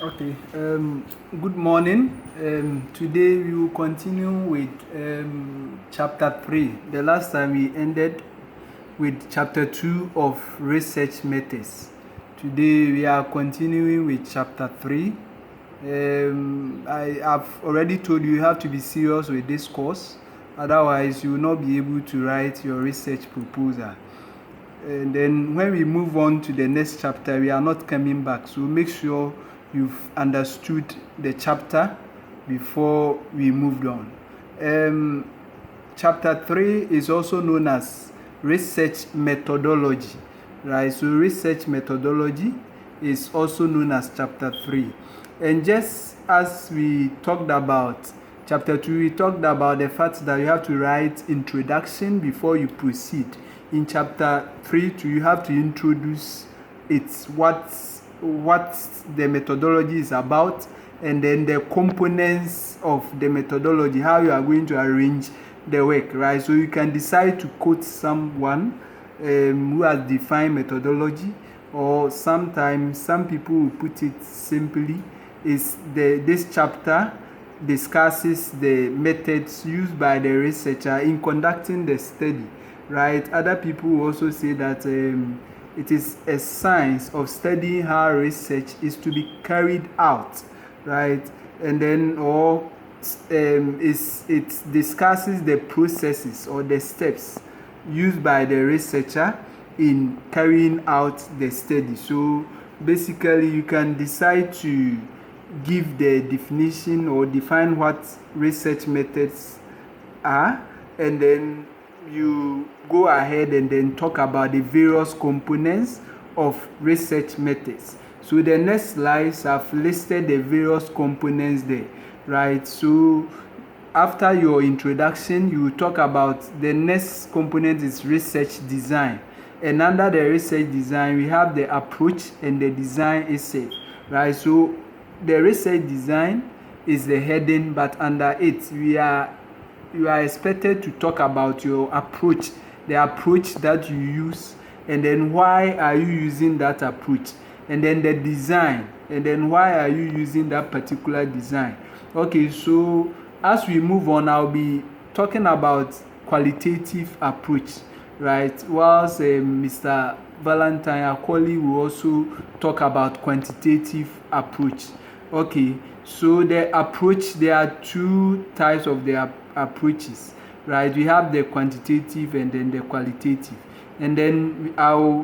Okay, good morning. Today we will continue with chapter 3. The last time we ended with chapter 2 of research methods. Today we are continuing with chapter 3. I have already told you have to be serious with this course, otherwise you will not be able to write your research proposal. And then when we move on to the next chapter, we are not coming back. So make sure you've understood the chapter before we moved on. Chapter 3 is also known as research methodology, right? So research methodology is also known as chapter 3. And just as we talked about chapter 2, we talked about the fact that you have to write introduction before you proceed. In chapter 3 too, you have to introduce what the methodology is about, and then the components of the methodology, how you are going to arrange the work, right? So you can decide to quote someone who has defined methodology, or sometimes some people will put it simply is this chapter discusses the methods used by the researcher in conducting the study, right? Other people will also say that it is a science of studying how research is to be carried out, right? And then it discusses the processes or the steps used by the researcher in carrying out the study. So basically you can decide to give the definition or define what research methods are, and then you go ahead and then talk about the various components of research methods. So the next slides have listed the various components there, right? So after your introduction, you talk about the next component is research design. And under the research design, we have the approach and the design itself, right? So the research design is the heading, but under it you are expected to talk about your approach, the approach that you use, and then why are you using that approach, and then the design, and then why are you using that particular design. Okay, so as we move on, I'll be talking about qualitative approach, right? Whilst Mr. Valentine Akoli will also talk about quantitative approach. Okay, so the approach, there are two types of the approaches, right? We have the quantitative and then the qualitative. And then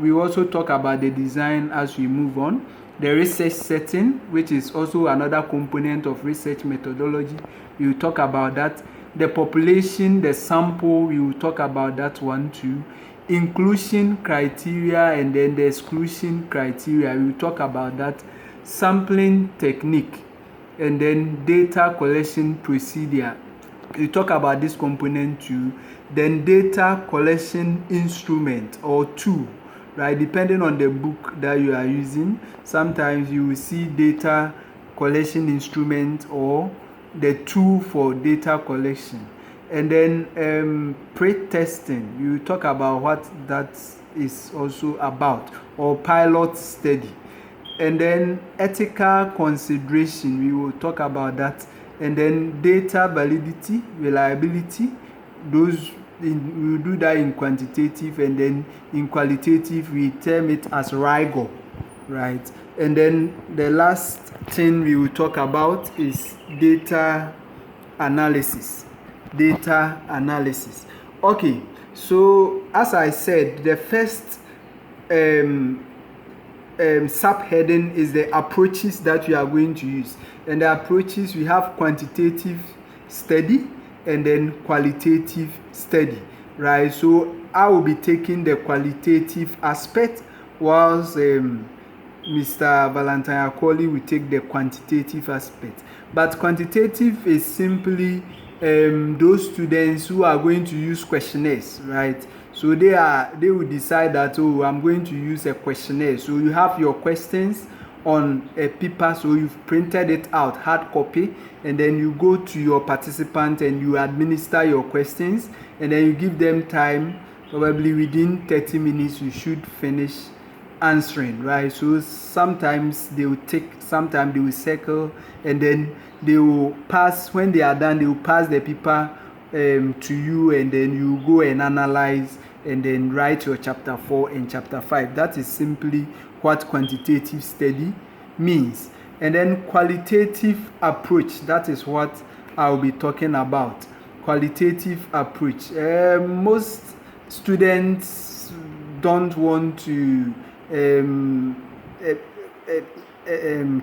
we also talk about the design as we move on. The research setting, which is also another component of research methodology, we will talk about that. The population, the sample, we will talk about that one too. Inclusion criteria and then the exclusion criteria, we will talk about that. Sampling technique, and then data collection procedure, we talk about this component too. Then data collection instrument or tool, right? Depending on the book that you are using, sometimes you will see data collection instrument or the tool for data collection. And then pre-testing, you talk about what that is also about, or pilot study. And then ethical consideration, we will talk about that. And then data validity, reliability, we will do that in quantitative, and then in qualitative we term it as rigor, right? And then the last thing we will talk about is data analysis. Okay, so as I said, the first subheading is the approaches that we are going to use. And the approaches, we have quantitative study and then qualitative study, right? So I will be taking the qualitative aspect, whilst Mr. Valentine Akoli will take the quantitative aspect. But quantitative is simply those students who are going to use questionnaires, right? So they will decide that, oh, I'm going to use a questionnaire. So you have your questions on a paper, so you've printed it out, hard copy, and then you go to your participant and you administer your questions, and then you give them time. Probably within 30 minutes you should finish answering, right? So sometimes they will take, sometimes they will circle, and then they will pass. When they are done, they will pass the paper to you, and then you go and analyze and then write your chapter 4 and chapter 5. That is simply what quantitative study means. And then qualitative approach, that is what I'll be talking about. Qualitative approach. Most students don't want to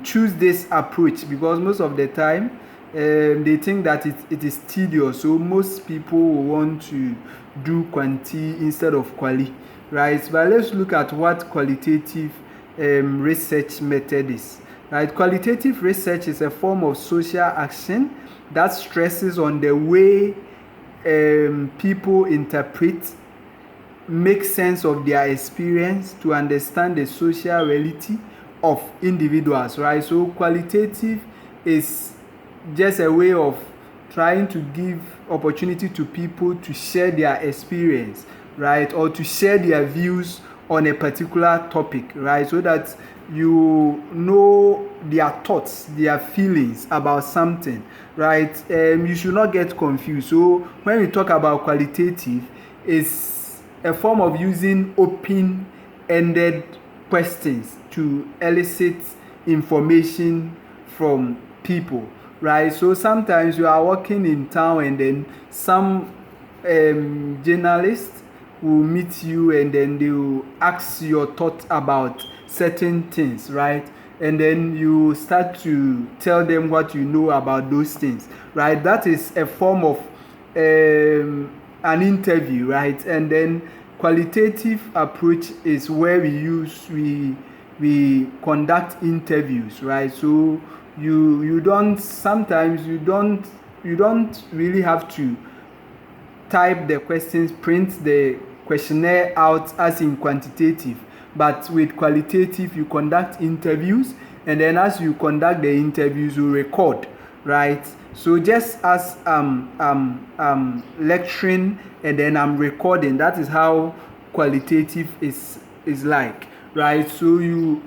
choose this approach because most of the time they think that it is tedious. So most people will want to do quanti instead of quali, right? But let's look at what qualitative research method is. Right? Qualitative research is a form of social action that stresses on the way people interpret, make sense of their experience to understand the social reality of individuals, right? So qualitative is just a way of trying to give opportunity to people to share their experience, right? Or to share their views on a particular topic, right? So that you know their thoughts, their feelings about something, right? You should not get confused. So when we talk about qualitative, it's a form of using open-ended questions to elicit information from people, right? So sometimes you are walking in town and then some journalists will meet you and then they will ask your thoughts about certain things, right? And then you start to tell them what you know about those things, right? That is a form of an interview, right? And then qualitative approach is where we conduct interviews, right? So you don't really have to type the questions, print the questionnaire out as in quantitative, but with qualitative you conduct interviews, and then as you conduct the interviews you record, right? So just as lecturing and then I'm recording, that is how qualitative is like, right? So you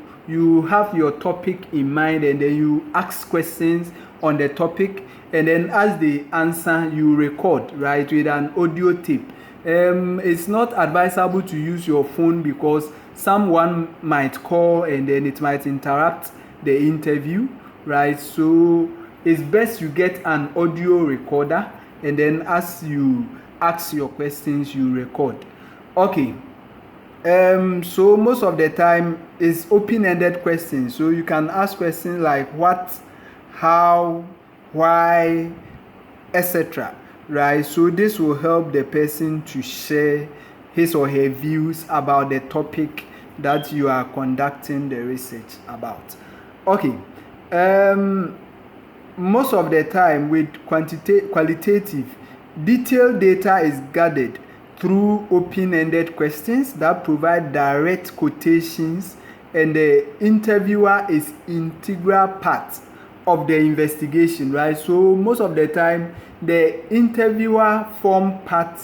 have your topic in mind and then you ask questions on the topic, and then as they answer you record, right, with an audio tape. It's not advisable to use your phone because someone might call and then it might interrupt the interview, right? So it's best you get an audio recorder, and then as you ask your questions you record. Okay. So most of the time it's open-ended questions, so you can ask questions like what, how, why, etc., right? So this will help the person to share his or her views about the topic that you are conducting the research about. Okay. Most of the time with qualitative, detailed data is gathered through open-ended questions that provide direct quotations, and the interviewer is integral part of the investigation, right? So most of the time the interviewer form part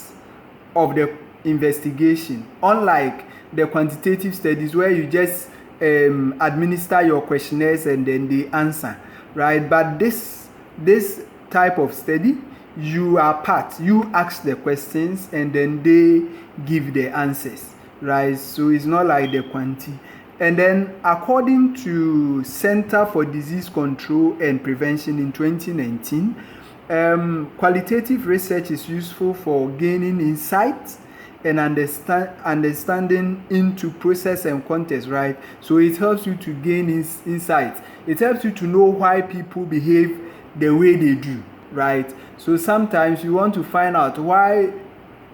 of the investigation, unlike the quantitative studies where you just administer your questionnaires and then they answer, right? But this type of study, you are part, you ask the questions and then they give the answers, right? So it's not like the quanti. And then according to Center for Disease Control and Prevention in 2019, qualitative research is useful for gaining insights and understanding into process and context, right? So it helps you to gain insights. It helps you to know why people behave the way they do, right? So sometimes you want to find out why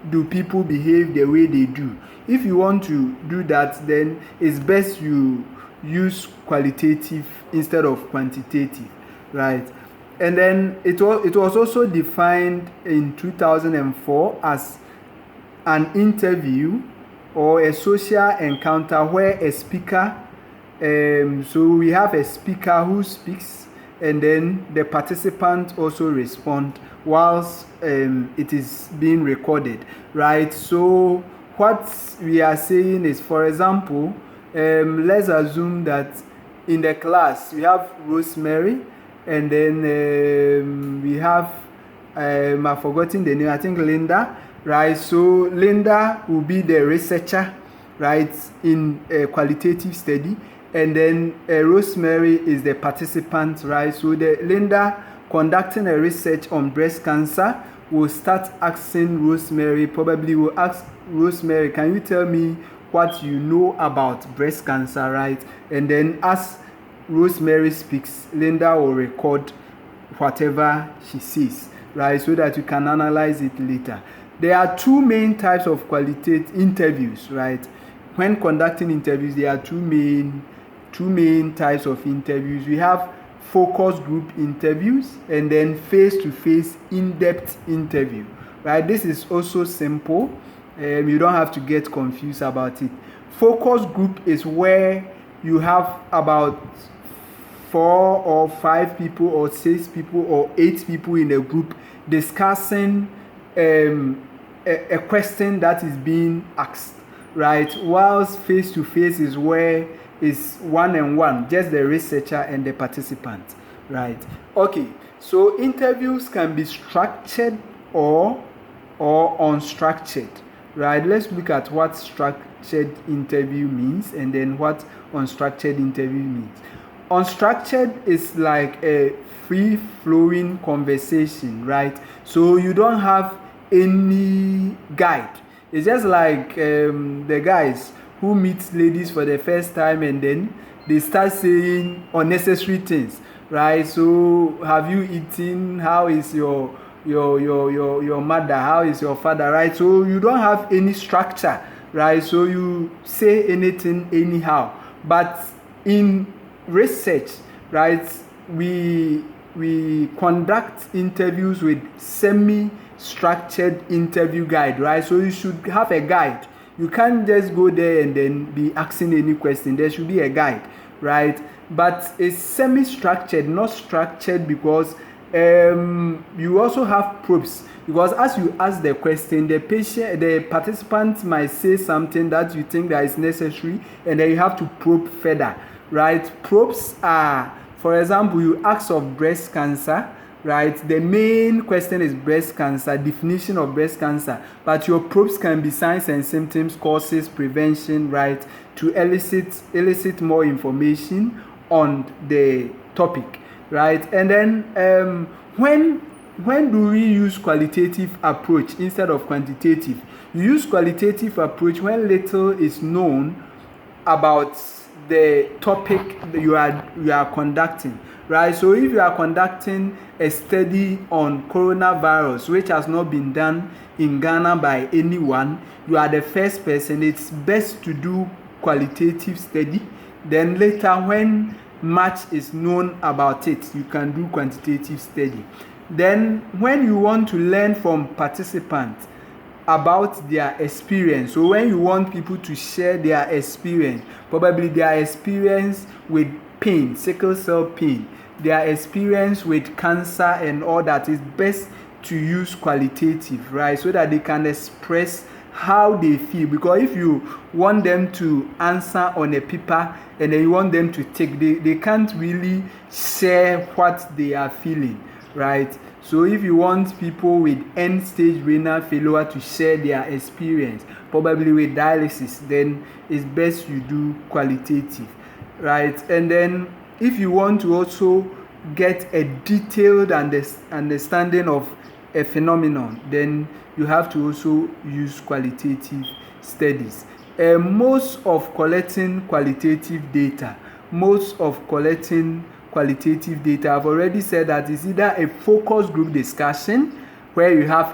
do people behave the way they do. If you want to do that, then it's best you use qualitative instead of quantitative, right? And then it was also defined in 2004 as an interview or a social encounter where a speaker, so we have a speaker who speaks and then the participant also respond whilst it is being recorded, right? So what we are saying is, for example, let's assume that in the class we have Rosemary, and then we have I've forgotten the name, I think Linda, right? So Linda will be the researcher, right, in a qualitative study, and then Rosemary is the participant, right? So the Linda conducting a research on breast cancer will start asking Rosemary, probably will ask Rosemary, can you tell me what you know about breast cancer, right? And then as Rosemary speaks, Linda will record whatever she says, right, so that you can analyze it later. There are two main types of qualitative interviews, right? When conducting interviews, there are two main types of interviews. We have focus group interviews and then face-to-face in-depth interview, right? This is also simple. You don't have to get confused about it. Focus group is where you have about 4 or 5 people or 6 people or 8 people in a group discussing a question that is being asked, right? Whilst face-to-face is where is one-on-one, just the researcher and the participant, right? Okay, so interviews can be structured or unstructured, right? Let's look at what structured interview means and then what unstructured interview means. Unstructured is like a free-flowing conversation, right? So you don't have any guide. It's just like the guys who meet ladies for the first time and then they start saying unnecessary things, right? So have you eaten? How is your mother? How is your father, right? So you don't have any structure, right? So you say anything anyhow. But in research, right, we conduct interviews with semi-structured interview guide, right? So you should have a guide. You can't just go there and then be asking any question. There should be a guide, right? But it's semi-structured, not structured, because you also have probes. Because as you ask the question, the participant might say something that you think that is necessary, and then you have to probe further, right? Probes are, for example, you ask of breast cancer, right? The main question is breast cancer, definition of breast cancer, but your probes can be signs and symptoms, causes, prevention, right? To elicit more information on the topic, right? And then when do we use qualitative approach instead of quantitative? You use qualitative approach when little is known about the topic that you are conducting, right? So if you are conducting a study on coronavirus, which has not been done in Ghana by anyone, you are the first person, it's best to do qualitative study. Then later, when much is known about it, you can do quantitative study. Then when you want to learn from participants about their experience, so when you want people to share their experience, probably their experience with pain, sickle cell pain, their experience with cancer and all that, is best to use qualitative, right? So that they can express how they feel. Because if you want them to answer on a paper and then you want them to take, they can't really share what they are feeling, right? So if you want people with end-stage renal failure to share their experience, probably with dialysis, then it's best you do qualitative, right? And then if you want to also get a detailed understanding of a phenomenon, then you have to also use qualitative studies. Most of collecting qualitative data, I've already said that it's either a focus group discussion where you have